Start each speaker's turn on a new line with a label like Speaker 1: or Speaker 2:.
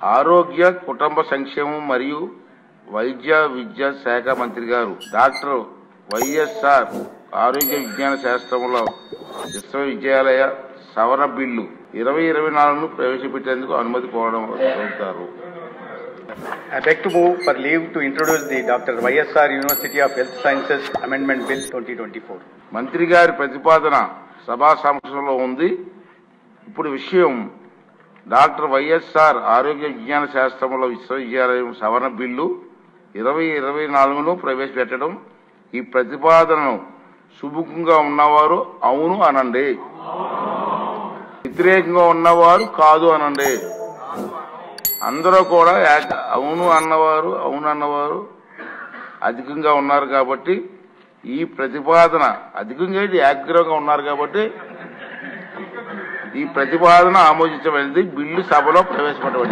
Speaker 1: ఆరోగ్య కుటుంబ సంక్షేమం మరియు వైద్య విద్యా శాఖ మంత్రి గారు డాక్టర్ వైఎస్ఆర్ ఆరోగ్య విజ్ఞాన శాస్త్రంలో విశ్వవిద్యాలయ సవరణ బిల్లు 2024ను ప్రవేశపెట్టేందుకు అనుమతి కోరుతారు.
Speaker 2: I beg to move for leave to introduce the Dr. YSR University of Health Sciences Amendment Bill 2024.
Speaker 1: మంత్రి గారి ప్రతిపాదన సభా సమక్షంలో ఉంది. ఇప్పుడు విషయం డాక్టర్ వైఎస్ఆర్ ఆరోగ్య విజ్ఞాన శాస్త్రంలో విశ్వవిద్యాలయం సవరణ బిల్లు 2024ను ప్రవేశపెట్టడం. ఈ ప్రతిపాదనను సుముఖంగా ఉన్నవారు అవును అనండి, వ్యతిరేకంగా ఉన్నవారు కాదు అనండి. అందరూ కూడా అవును అన్నవారు అధికంగా ఉన్నారు కాబట్టి ఈ ప్రతిపాదన అధికంగా యాగ్రహంగా ఉన్నారు కాబట్టి ఈ ప్రతిపాదన ఆమోదించబడింది. బిల్లు సభలో ప్రవేశపెట్టబడింది.